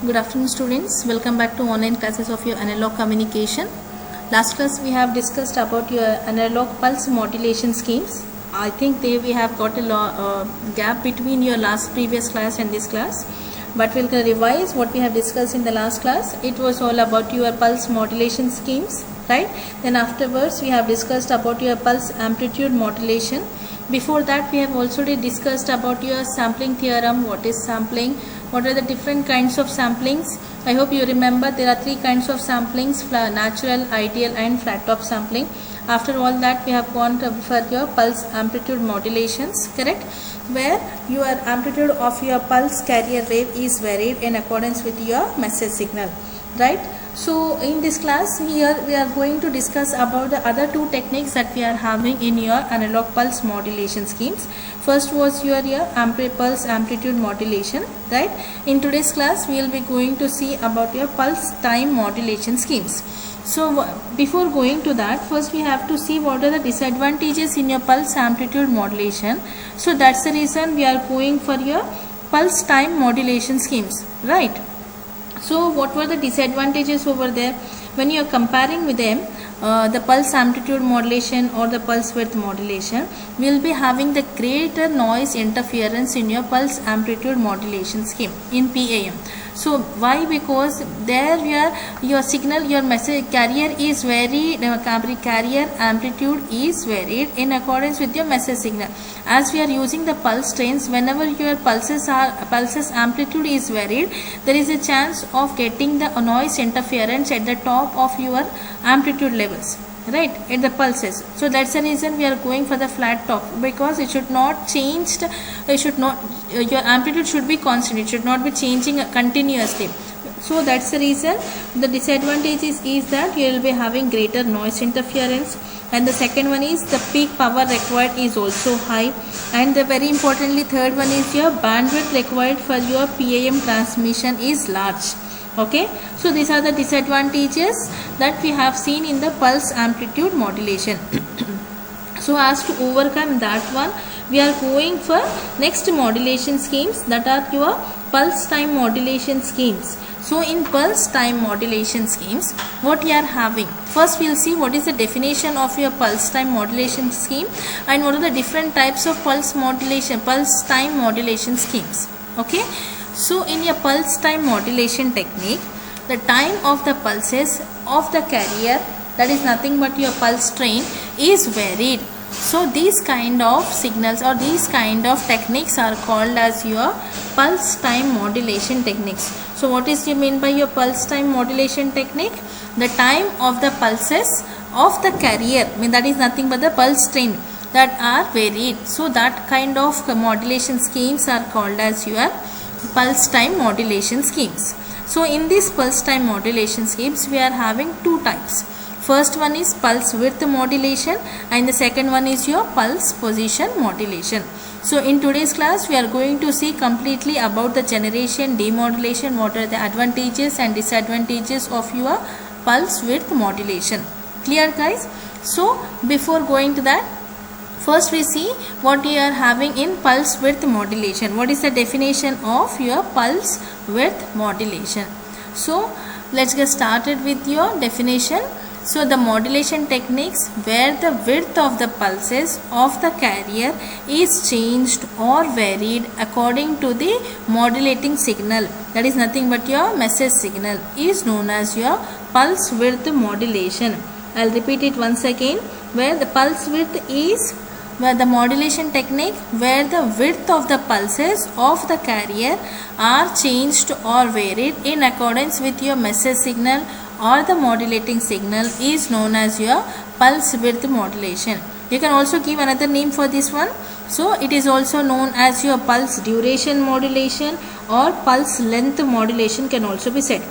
Good afternoon students, welcome back to online classes of your analog communication. Last class we have discussed about your analog pulse modulation schemes. I think we have got a gap between your previous class and this class, but we'll revise what we have discussed in the last class. It was all about your pulse modulation schemes, right? Then afterwards we have discussed about your pulse amplitude modulation. Before that we have also discussed about your sampling theorem, what is sampling, what are the different kinds of samplings. I hope you remember there are three kinds of samplings: natural, ideal and flat top sampling. After all that we have gone for your pulse amplitude modulations, correct, where your amplitude of your pulse carrier wave is varied in accordance with your message signal, right? So in this class here we are going to discuss about the other two techniques that we are having in your analog pulse modulation schemes. First was your pulse amplitude modulation, right? In today's class we will be going to see about your pulse time modulation schemes. So before going to that, first we have to see what are the disadvantages in your pulse amplitude modulation. So that's the reason we are going for your pulse time modulation schemes, right? So what were the disadvantages over there? When you are comparing with them, the pulse amplitude modulation or the pulse width modulation will be having the greater noise interference in your pulse amplitude modulation scheme in PAM. So why? Because there your signal, your message carrier is varied, carrier amplitude is varied in accordance with your message signal. As we are using the pulse trains, whenever your pulses amplitude is varied, there is a chance of getting the noise interference at the top of your amplitude levels, right, at the pulses. So that's the reason we are going for the flat top, because it should not change, your amplitude should be constant, it should not be changing continuously. So that's the reason. The disadvantage is that you will be having greater noise interference, and the second one is the peak power required is also high, and the very importantly third one is your bandwidth required for your PAM transmission is large. Okay, so these are the disadvantages that we have seen in the pulse amplitude modulation. So as to overcome that one, we are going for next modulation schemes, that are your pulse time modulation schemes. So in pulse time modulation schemes, what we are having, first we will see what is the definition of your pulse time modulation scheme and what are the different types of pulse time modulation schemes. Okay, so in your pulse time modulation technique, the time of the pulses of the carrier, that is nothing but your pulse train, is varied. So these kind of signals or these kind of techniques are called as your pulse time modulation techniques. So what is you mean by your pulse time modulation technique? The time of the pulses of the carrier, that is nothing but the pulse train, that are varied. So that kind of modulation schemes are called as your pulse time modulation schemes. So in these pulse time modulation schemes we are having two types. First one is pulse width modulation and the second one is your pulse position modulation. So in today's class we are going to see completely about the generation, demodulation, what are the advantages and disadvantages of your pulse width modulation. Clear guys? So before going to that, first we see what we are having in pulse width modulation. What is the definition of your pulse width modulation? So let's get started with your definition. So the modulation techniques where the width of the pulses of the carrier is changed or varied according to the modulating signal, that is nothing but your message signal, is known as your pulse width modulation. I'll repeat it once again, where the pulse width is where the modulation technique where the width of the pulses of the carrier are changed or varied in accordance with your message signal or the modulating signal is known as your pulse width modulation. You can also give another name for this one. So it is also known as your pulse duration modulation or pulse length modulation can also be said.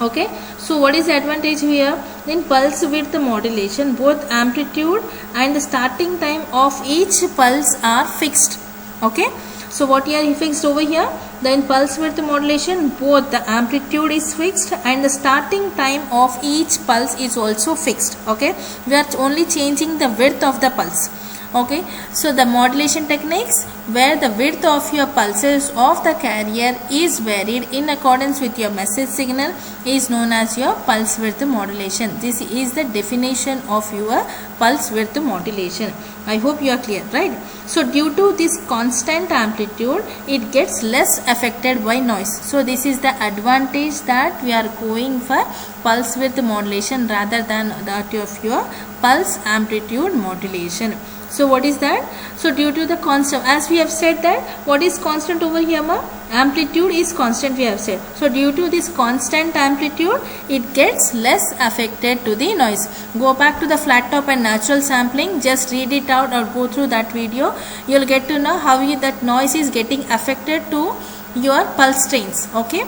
Okay, so what is the advantage here? In pulse width modulation, both amplitude and the starting time of each pulse are fixed. Okay, so what are fixed over here? Then pulse width modulation, both the amplitude is fixed and the starting time of each pulse is also fixed. Okay, we are only changing the width of the pulse. Okay, so the modulation techniques where the width of your pulses of the carrier is varied in accordance with your message signal is known as your pulse width modulation. This is the definition of your pulse width modulation. I hope you are clear, right? So due to this constant amplitude, it gets less affected by noise. So this is the advantage that we are going for pulse width modulation rather than that of your pulse amplitude modulation. So what is that? So due to the constant, as we have said that what is constant over here, ma? Amplitude is constant, we have said. So due to this constant amplitude, it gets less affected to the noise. Go back to the flat top and natural sampling, just read it out or go through that video. You will get to know how that noise is getting affected to your pulse trains. Okay.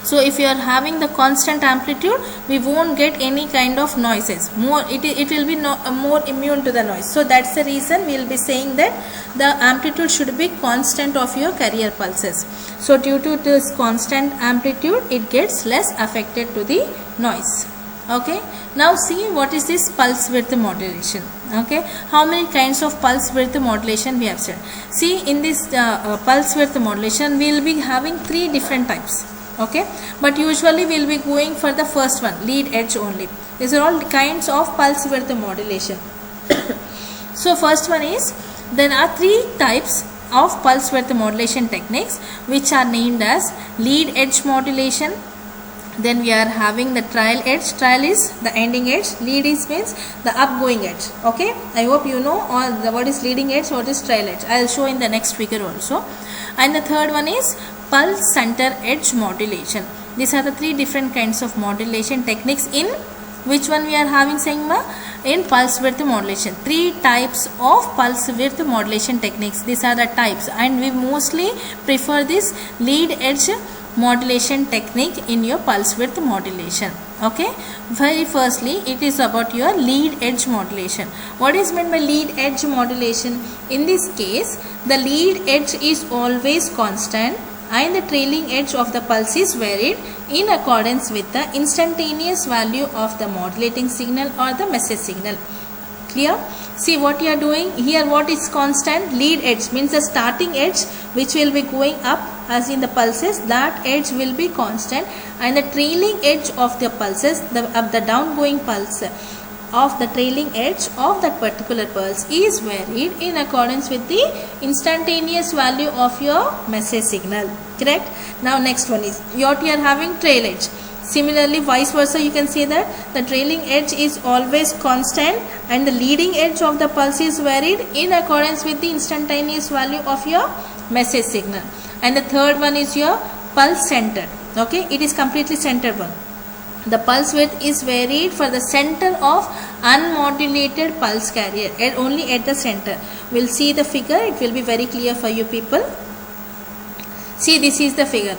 So if you are having the constant amplitude, we won't get any kind of noises. It will be more immune to the noise. So that's the reason we will be saying that the amplitude should be constant of your carrier pulses. So due to this constant amplitude, it gets less affected to the noise. Okay. Now see what is this pulse width modulation. Okay. How many kinds of pulse width modulation we have said. See in this pulse width modulation, we will be having 3 different types. Okay, but usually we will be going for the first one, lead edge only. These are all kinds of pulse width modulation. So first one is, there are 3 types of pulse width modulation techniques which are named as lead edge modulation. Then we are having the trail edge. Trail is the ending edge. Lead is means the upgoing edge. Okay, I hope you know what is leading edge, what is trail edge. I will show in the next figure also. And the third one is pulse center edge modulation. These are the 3 different kinds of modulation techniques. In which one we are having, saying ma? In pulse width modulation. 3 types of pulse width modulation techniques. These are the types, and we mostly prefer this lead edge modulation technique in your pulse width modulation. Okay, very firstly it is about your lead edge modulation. What is meant by lead edge modulation? In this case, the lead edge is always constant and the trailing edge of the pulse is varied in accordance with the instantaneous value of the modulating signal or the message signal. Clear? See what you are doing here. What is constant? Lead edge means the starting edge which will be going up as in the pulses, that edge will be constant, and the trailing edge of the pulses, the downgoing pulse of the trailing edge of that particular pulse is varied in accordance with the instantaneous value of your message signal. Correct? Now next one is what you are having, trail edge. Similarly, vice versa, you can see that the trailing edge is always constant and the leading edge of the pulse is varied in accordance with the instantaneous value of your message signal. And the third one is your pulse centered. Okay, it is completely centered one. The pulse width is varied for the center of unmodulated pulse carrier, and only at the center. We'll see the figure, it will be very clear for you people. See, this is the figure.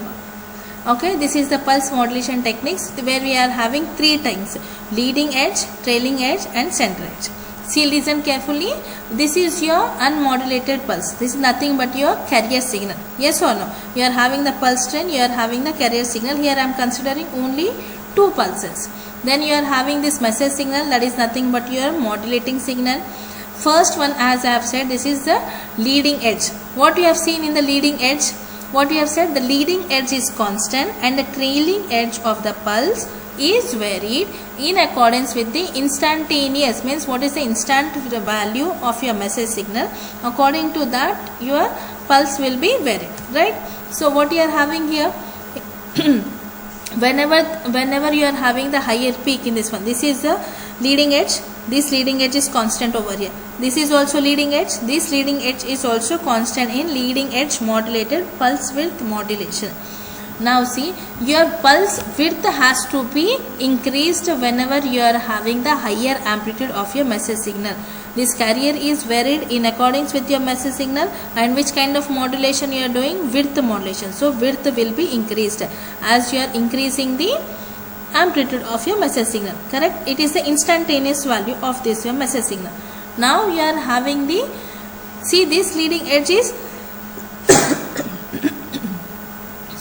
Okay, this is the pulse modulation techniques where we are having 3 times: leading edge, trailing edge and center edge. See, listen carefully. This is your unmodulated pulse. This is nothing but your carrier signal. Yes or no? You are having the pulse train, you are having the carrier signal. Here I am considering only 2 pulses. Then you are having this message signal, that is nothing but your modulating signal. First one, as I have said, this is the leading edge. What you have seen in the leading edge? What we have said, the leading edge is constant and the trailing edge of the pulse is varied in accordance with the instantaneous, means what is the instant value of your message signal. According to that, your pulse will be varied, right? So what you are having here, whenever you are having the higher peak in this one, this is the leading edge. This leading edge is constant over here. This is also leading edge. This leading edge is also constant in leading edge modulated pulse width modulation. Now see, your pulse width has to be increased whenever you are having the higher amplitude of your message signal. This carrier is varied in accordance with your message signal, and which kind of modulation you are doing? Width modulation. So width will be increased as you are increasing the amplitude of your message signal. Correct? It is the instantaneous value of this your message signal. Now you are having the, see, this leading edge is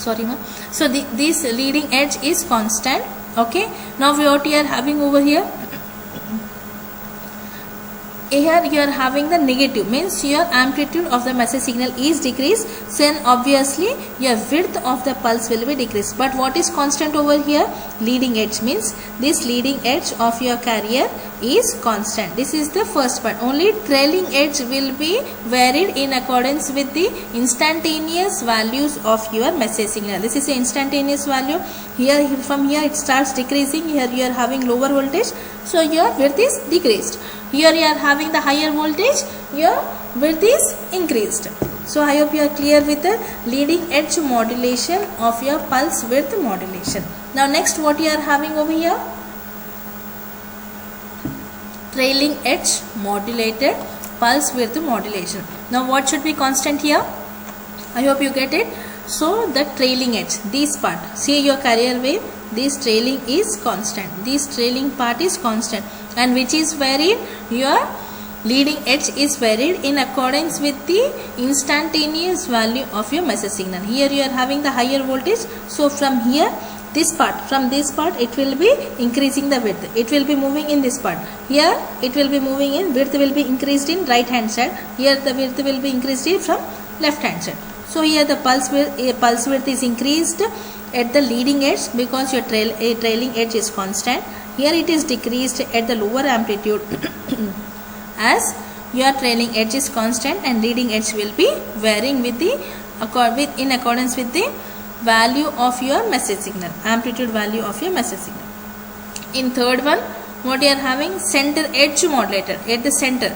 sorry ma. So this leading edge is constant. Okay. Now what you are having over here, here you are having the negative, means your amplitude of the message signal is decreased, then obviously your width of the pulse will be decreased. But what is constant over here? Leading edge, means this leading edge of your carrier is constant. This is the first part. Only trailing edge will be varied in accordance with the instantaneous values of your message signal. This is the instantaneous value. Here, from here it starts decreasing. Here you are having lower voltage, so your width is decreased. Here you are having the higher voltage, your width is increased. So I hope you are clear with the leading edge modulation of your pulse width modulation. Now next, what you are having over here? Trailing edge modulated pulse width modulation. Now what should be constant here? I hope you get it. So the trailing edge, this part, see your carrier wave, this trailing is constant, this trailing part is constant, and which is varied? Your leading edge is varied in accordance with the instantaneous value of your message signal. Here you are having the higher voltage, so from here, from this part it will be increasing the width, it will be moving in this part. Here it will be moving in, width will be increased in right hand side, here the width will be increased from left hand side. So here the pulse width is increased at the leading edge because your trailing edge is constant. Here it is decreased at the lower amplitude as your trailing edge is constant and leading edge will be varying with in accordance with the value of your message signal, amplitude value of your message signal. In third one, what you are having? Center edge modulator. At the center,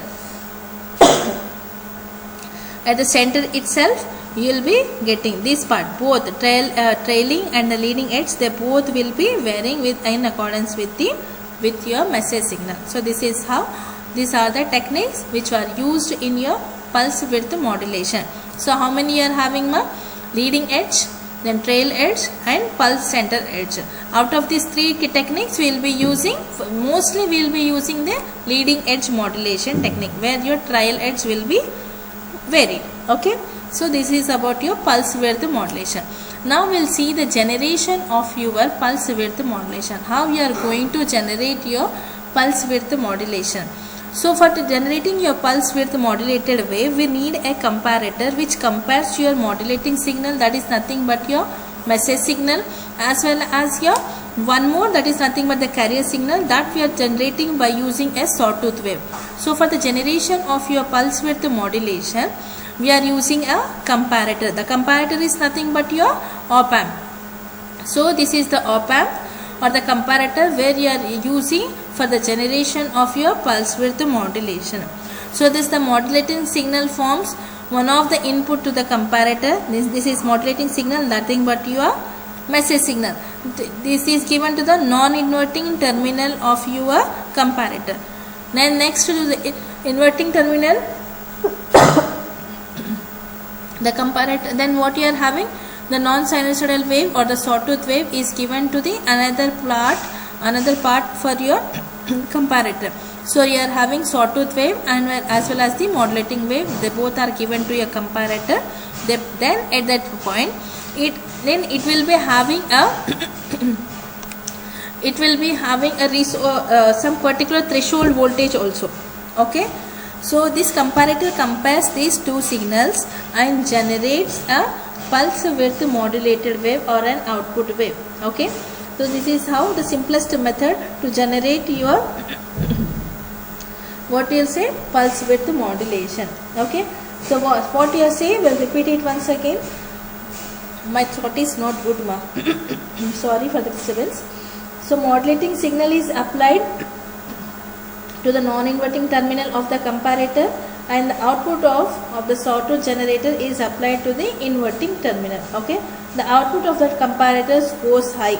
at the center itself, you will be getting this part, both trailing and the leading edge, they both will be varying in accordance with your message signal. So this is how, these are the techniques which are used in your pulse width modulation. So how many you are having? Leading edge, then trail edge and pulse center edge. Out of these three techniques we will be using, mostly we will be using the leading edge modulation technique where your trail edge will be varied. Okay. So this is about your pulse width modulation. Now we will see the generation of your pulse width modulation. How you are going to generate your pulse width modulation. So for generating your pulse width modulated wave, we need a comparator which compares your modulating signal, that is nothing but your message signal, as well as your one more, that is nothing but the carrier signal, that we are generating by using a sawtooth wave. So for the generation of your pulse width modulation, we are using a comparator. The comparator is nothing but your op amp. So this is the op amp or the comparator where you are using for the generation of your pulse width modulation. So this the modulating signal forms one of the input to the comparator. This is modulating signal, nothing but your message signal. This is given to the non-inverting terminal of your comparator. Then next to the inverting terminal, the comparator, then what you are having? The non-sinusoidal wave or the sawtooth wave is given to the another part for your comparator. So you are having sawtooth wave and as well as the modulating wave, they both are given to your comparator. Then at that point, it will be having a some particular threshold voltage also. Okay. So this comparator compares these two signals and generates a pulse width modulated wave or an output wave. Okay. So this is how the simplest method to generate your what you say pulse width modulation. Okay. So what you say, we'll repeat it once again. My throat is not good, ma. Sorry for the disturbance. So modulating signal is applied to the non-inverting terminal of the comparator and the output of the sawtooth generator is applied to the inverting terminal. Okay. The output of that comparator goes high.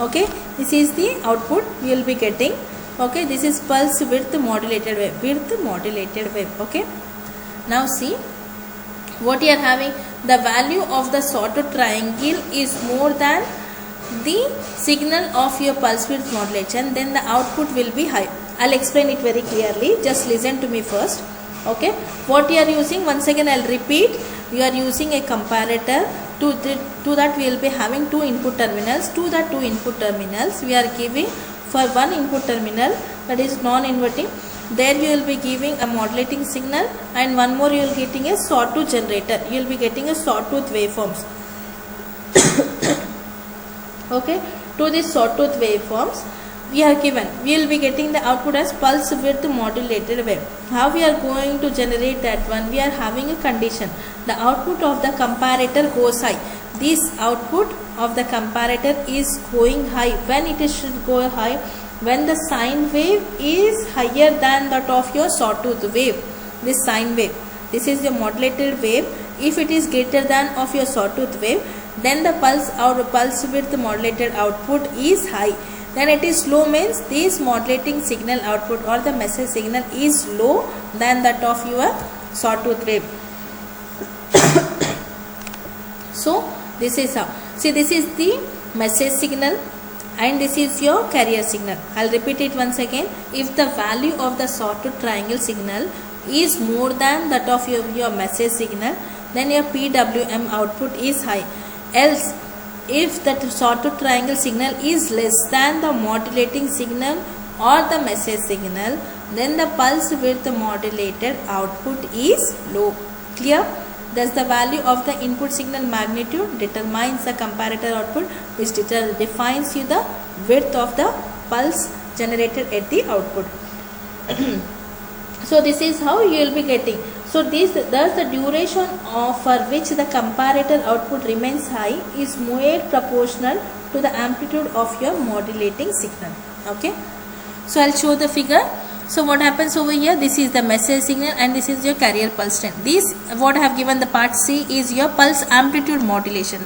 Okay. This is the output you will be getting. Okay. This is pulse width modulated wave. Okay. Now see what you are having. The value of the sawtooth triangle is more than the signal of your pulse width modulation, then the output will be high. I'll explain it very clearly. Just listen to me first. Okay. What you are using, once again I'll repeat. You are using a comparator. To that we will be having two input terminals. To that two input terminals we are giving for one input terminal, that is non-inverting, there you will be giving a modulating signal, and one more you will getting a sawtooth generator. You will be getting a sawtooth waveforms. Okay, to these sawtooth waveforms we are given, we will be getting the output as pulse width modulated wave. How we are going to generate that one? We are having a condition, the output of the comparator goes high. This output of the comparator is going high. When it is should go high? When the sine wave is higher than that of your sawtooth wave. This sine wave, this is your modulated wave. If it is greater than of your sawtooth wave, then the pulse width modulated output is high. Then it is low means this modulating signal output or the message signal is low than that of your sawtooth wave. So this is how. See, this is the message signal and this is your carrier signal. I'll repeat it once again. If the value of the sawtooth triangle signal is more than that of your message signal, then your PWM output is high. Else, if the sawtooth triangle signal is less than the modulating signal or the message signal, then the pulse width modulated output is low. Clear? Thus the value of the input signal magnitude determines the comparator output, which defines you the width of the pulse generated at the output. So this is how you will be getting. So thus the duration for which the comparator output remains high is more proportional to the amplitude of your modulating signal. Okay. So I'll show the figure. So what happens over here? This is the message signal and this is your carrier pulse strength. This what I have given the part C is your pulse amplitude modulation.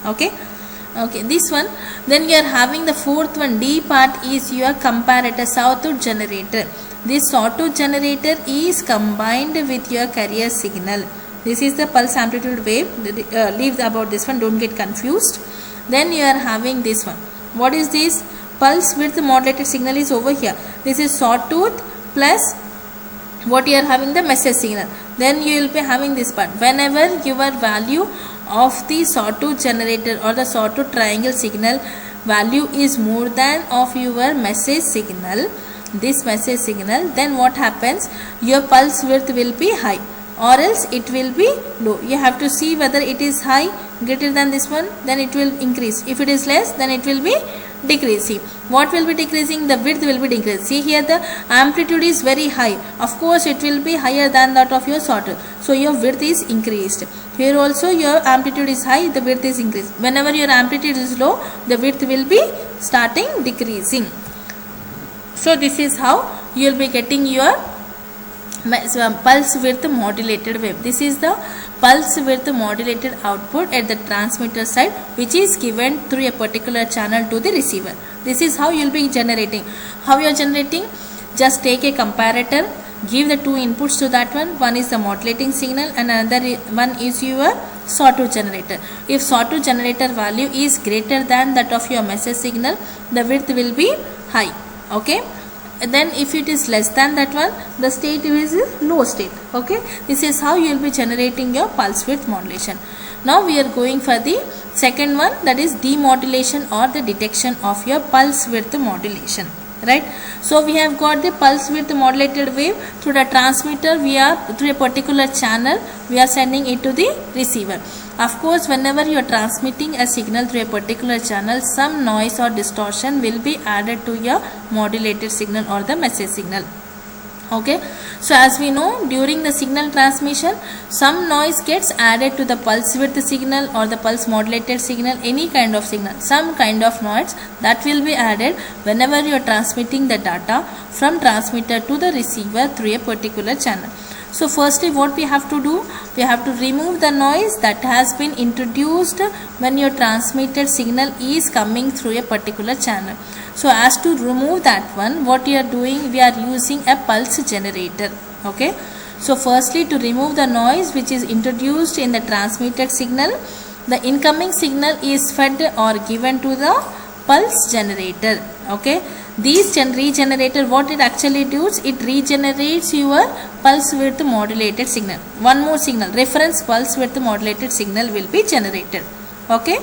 Okay. Okay, this one. Then you are having the fourth one, D part is your comparator sawtooth generator. This sawtooth generator is combined with your carrier signal. This is the pulse amplitude wave. Leave about this one, don't get confused. Then you are having this one. What is this? Pulse width modulated signal is over here. This is sawtooth plus what you are having the message signal. Then you will be having this part. Whenever your value of the sawtooth generator or the sawtooth triangle signal value is more than of your message signal, this message signal, then what happens? Your pulse width will be high or else it will be low. You have to see whether it is high, greater than this one, then it will increase. If it is less, then it will be decreasing. What will be decreasing? The width will be decreased. See here, the amplitude is very high. Of course, it will be higher than that of your sawtooth. So your width is increased. Here also your amplitude is high, the width is increased. Whenever your amplitude is low, the width will be starting decreasing. So this is how you will be getting your pulse width modulated wave. This is the pulse width modulated output at the transmitter side, which is given through a particular channel to the receiver. This is how you will be generating. How you are generating? Just take a comparator, give the two inputs to that one. One is the modulating signal and another one is your sawtooth generator. If sawtooth generator value is greater than that of your message signal, the width will be high. Okay. Then if it is less than that one, the state is low state. Okay, this is how you will be generating your pulse width modulation. Now we are going for the second one, that is demodulation or the detection of your pulse width modulation. Right. So we have got the pulse width modulated wave through the transmitter. We are through a particular channel, we are sending it to the receiver. Of course, whenever you are transmitting a signal through a particular channel, some noise or distortion will be added to your modulated signal or the message signal. Okay, so as we know, during the signal transmission, some noise gets added to the pulse width signal or the pulse modulated signal, any kind of signal, some kind of noise that will be added whenever you are transmitting the data from transmitter to the receiver through a particular channel. So firstly, what we have to do? We have to remove the noise that has been introduced when your transmitted signal is coming through a particular channel. So as to remove that one, what we are doing? We are using a pulse generator. Okay. So firstly, to remove the noise which is introduced in the transmitted signal, the incoming signal is fed or given to the pulse generator. Okay. These regenerator, what it actually does, it regenerates your pulse width modulated signal. One more signal, reference pulse width modulated signal will be generated. Okay.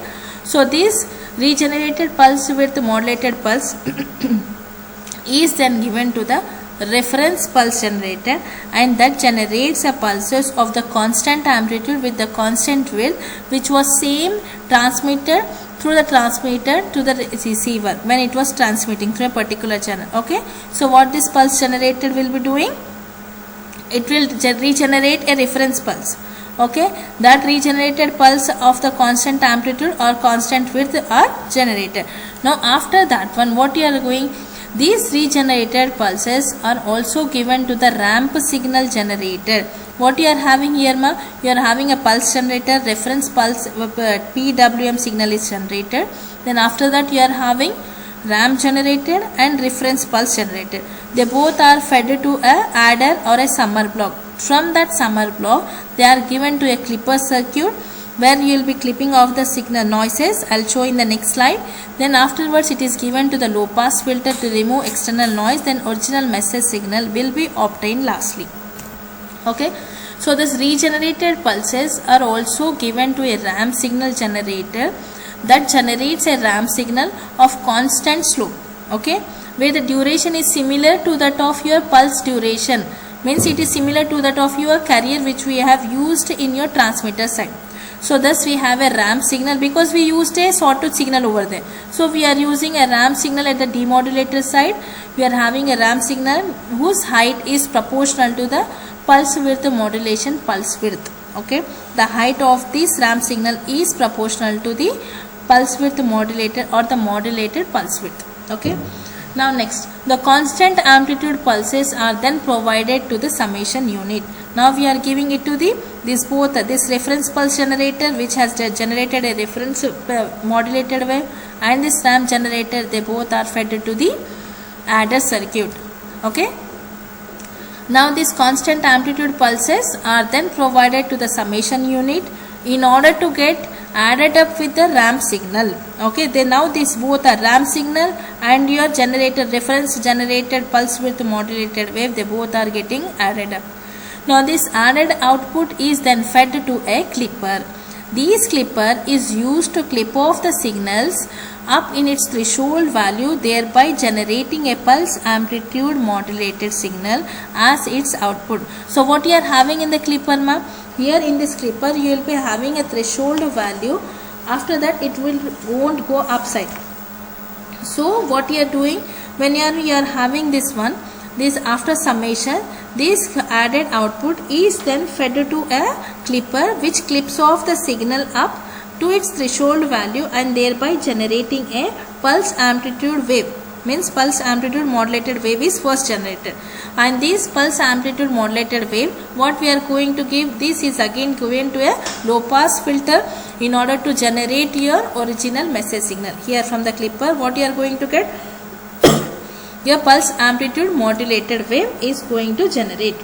So this regenerated pulse width modulated pulse is then given to the reference pulse generator, and that generates a pulses of the constant amplitude with the constant width, which was same transmitted through the transmitter to the receiver when it was transmitting through a particular channel. Okay, so what this pulse generator will be doing, it will regenerate a reference pulse. Okay, that regenerated pulse of the constant amplitude or constant width are generated. Now after that one, what you are going, these regenerated pulses are also given to the ramp signal generator. What you are having here, ma, you are having a pulse generator, reference pulse PWM signal is generated. Then after that you are having ramp generated and reference pulse generated. They both are fed to a adder or a summer block. From that summer block, they are given to a clipper circuit where you will be clipping off the signal noises. I'll show in the next slide. Then afterwards it is given to the low pass filter to remove external noise. Then original message signal will be obtained lastly. Okay, so this regenerated pulses are also given to a ramp signal generator that generates a ramp signal of constant slope. Okay, where the duration is similar to that of your pulse duration, means it is similar to that of your carrier which we have used in your transmitter side. So thus we have a ramp signal because we used a sawtooth signal over there. So we are using a ramp signal at the demodulator side. We are having a ramp signal whose height is proportional to the pulse width modulation pulse width. Okay, the height of this ramp signal is proportional to the pulse width modulator or the modulated pulse width. Okay, now next, the constant amplitude pulses are then provided to the summation unit. Now we are giving it to the this reference pulse generator which has generated a reference modulated wave, and this ramp generator, they both are fed to the adder circuit. Okay, now these constant amplitude pulses are then provided to the summation unit in order to get added up with the ramp signal. Okay, then now these both are ramp signal and your generated reference generated pulse width modulated wave, they both are getting added up. Now this added output is then fed to a clipper. This clipper is used to clip off the signals up in its threshold value, thereby generating a pulse amplitude modulated signal as its output. So what you are having in the clipper, ma? Here in this clipper you will be having a threshold value. After that it won't go upside. So what you are doing, when you are having this one, this after summation, this added output is then fed to a clipper which clips off the signal up to its threshold value and thereby generating a pulse amplitude wave. Means pulse amplitude modulated wave is first generated, and this pulse amplitude modulated wave, what we are going to give, this is again given to a low pass filter in order to generate your original message signal. Here from the clipper what you are going to get, your pulse amplitude modulated wave is going to generate.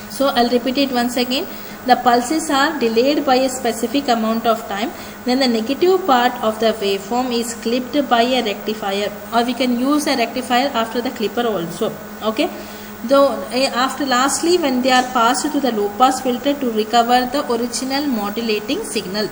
So I'll repeat it once again. The pulses are delayed by a specific amount of time. Then the negative part of the waveform is clipped by a rectifier, or we can use a rectifier after the clipper also. Okay. Though after lastly when they are passed to the low pass filter to recover the original modulating signal.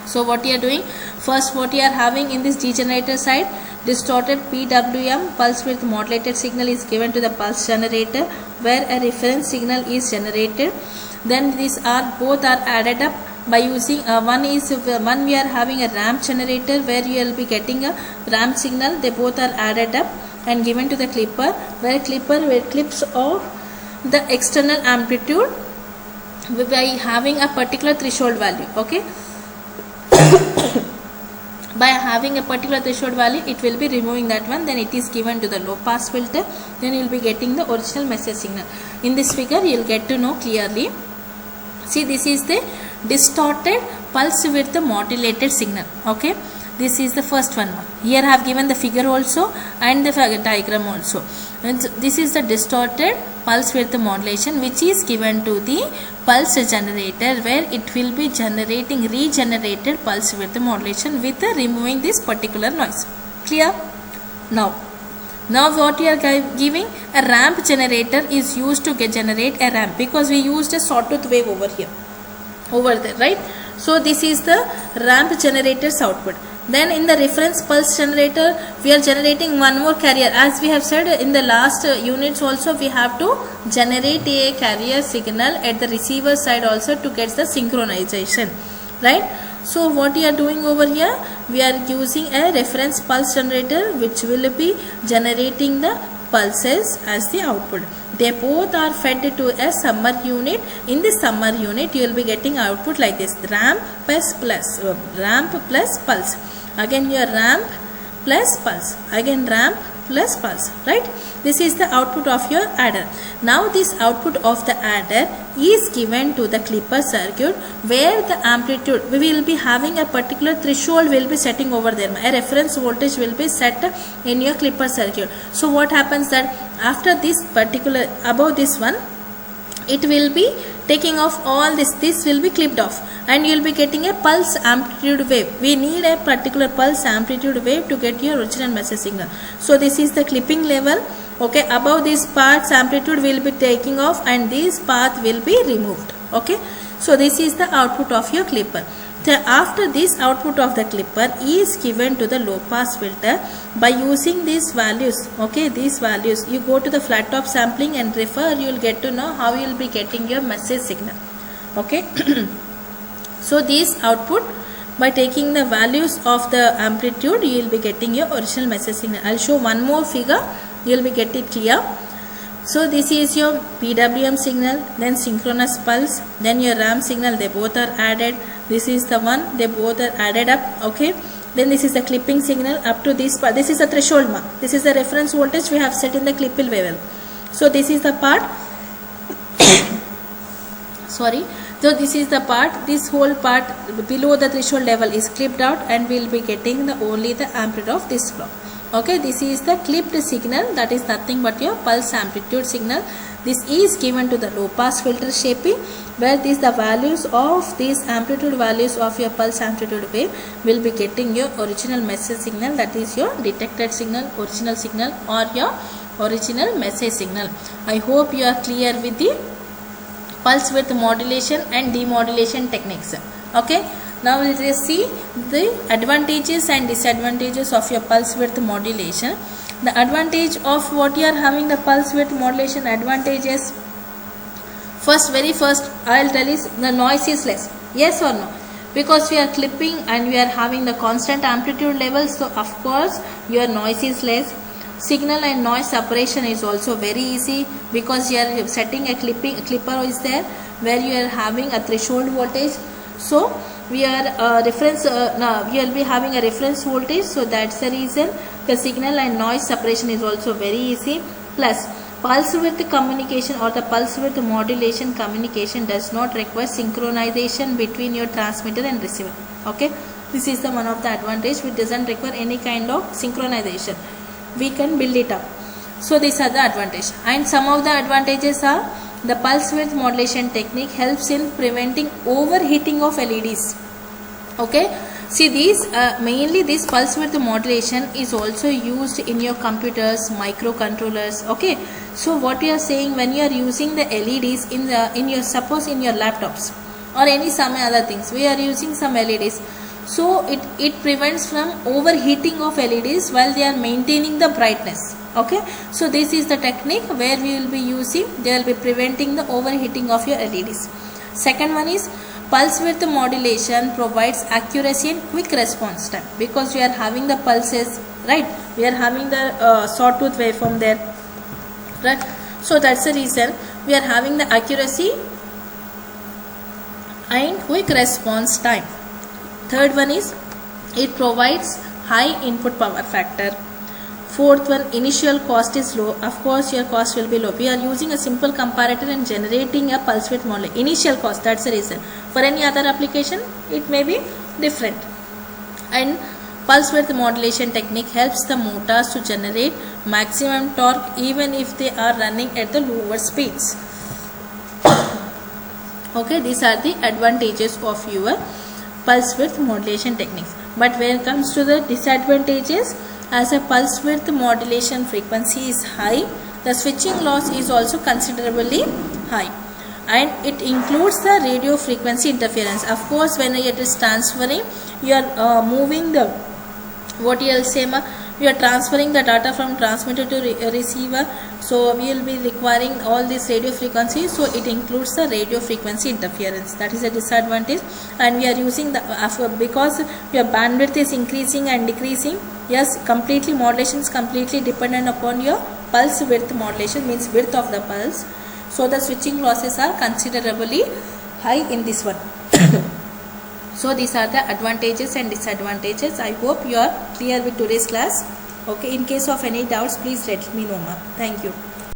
So what you are doing, first what you are having in this degenerator side, distorted PWM pulse width modulated signal is given to the pulse generator where a reference signal is generated. Then these are both are added up by using one we are having a ramp generator where you will be getting a ramp signal. They both are added up and given to the clipper where clipper will clips off the external amplitude by having a particular threshold value. Okay. By having a particular threshold value, it will be removing that one, then it is given to the low pass filter, then you will be getting the original message signal. In this figure you will get to know clearly. See, this is the distorted pulse width modulated signal. Okay, this is the first one. Here I have given the figure also and the diagram also. And this is the distorted pulse width modulation which is given to the pulse generator where it will be generating regenerated pulse width modulation with removing this particular noise. Clear? Now what we are giving, a ramp generator is used to generate a ramp because we used a sawtooth wave over there, right? So this is the ramp generator's output. Then in the reference pulse generator, we are generating one more carrier. As we have said in the last units also, we have to generate a carrier signal at the receiver side also to get the synchronization, right? So what we are doing over here, we are using a reference pulse generator which will be generating the pulses as the output. They both are fed to a summer unit. In this summer unit, you will be getting output like this: ramp plus pulse. Again your ramp plus pulse. Again ramp plus pulse. Right? This is the output of your adder. Now this output of the adder is given to the clipper circuit, where the amplitude, we will be having a particular threshold will be setting over there. A reference voltage will be set in your clipper circuit. So what happens that after this particular, above this one, it will be taking off all this will be clipped off, and you will be getting a pulse amplitude wave. We need a particular pulse amplitude wave to get your original message signal. So this is the clipping level. Okay, above this part's amplitude will be taking off, and this path will be removed. Okay, so this is the output of your clipper. After this output of the clipper is given to the low pass filter by using these values. Okay, these values, you go to the flat top sampling and refer, you will get to know how you will be getting your message signal. Okay. So this output, by taking the values of the amplitude, you will be getting your original message signal. I will show one more figure, you will be getting clear. So this is your PWM signal, then synchronous pulse, then your ramp signal. They both are added. This is the one, they both are added up. Okay, then this is the clipping signal up to this part. This is the threshold mark. This is the reference voltage we have set in the clipping level. So this is the part. Sorry. So this is the part, this whole part below the threshold level is clipped out, and we will be getting only the amplitude of this block. Okay, this is the clipped signal, that is nothing but your pulse amplitude signal. This is given to the low pass filter shaping, where the values of these amplitude values of your pulse amplitude wave will be getting your original message signal, that is your detected signal, original signal, or your original message signal. I hope you are clear with the pulse width modulation and demodulation techniques. Okay, now we will just see the advantages and disadvantages of your pulse width modulation. The advantage of what you are having the pulse width modulation advantages, very first I will tell is the noise is less. Yes or no? Because we are clipping and we are having the constant amplitude levels, so of course your noise is less. Signal and noise separation is also very easy, because you are setting a clipper is there where you are having a threshold voltage. So we are we will be having a reference voltage, so that's the reason the signal and noise separation is also very easy. Plus pulse width communication or the pulse width modulation communication does not require synchronization between your transmitter and receiver. Okay, this is the one of the advantage, which doesn't require any kind of synchronization. We can build it up. So these are the advantages, and some of the advantages are the pulse width modulation technique helps in preventing overheating of LEDs. Okay, see these mainly this pulse width modulation is also used in your computers, microcontrollers. Okay, so what we are saying, when you are using the LEDs in your suppose in your laptops or some other things, we are using some LEDs. So it prevents from overheating of LEDs while they are maintaining the brightness. Okay, so this is the technique where we will be using, they will be preventing the overheating of your LEDs. Second one is pulse width modulation provides accuracy and quick response time, because we are having the pulses, right? We are having the sawtooth waveform there, right? So that's the reason we are having the accuracy and quick response time. Third one is it provides high input power factor. Fourth one, initial cost is low. Of course your cost will be low. We are using a simple comparator and generating a pulse width model. Initial cost, that's the reason. For any other application it may be different. And pulse width modulation technique helps the motors to generate maximum torque even if they are running at the lower speeds. Okay, these are the advantages of your pulse width modulation techniques. But when it comes to the disadvantages, as a pulse width modulation frequency is high, the switching loss is also considerably high, and it includes the radio frequency interference. Of course, when it is transferring, you are moving the what you will say ma, we are transferring the data from transmitter to receiver, so we will be requiring all these radio frequencies, so it includes the radio frequency interference. That is a disadvantage. And we are using the because your bandwidth is increasing and decreasing. Yes, completely modulation is completely dependent upon your pulse width modulation, means width of the pulse. So the switching losses are considerably high in this one. So these are the advantages and disadvantages. I hope you are clear with today's class. Okay, in case of any doubts, please let me know, ma'am. Thank you.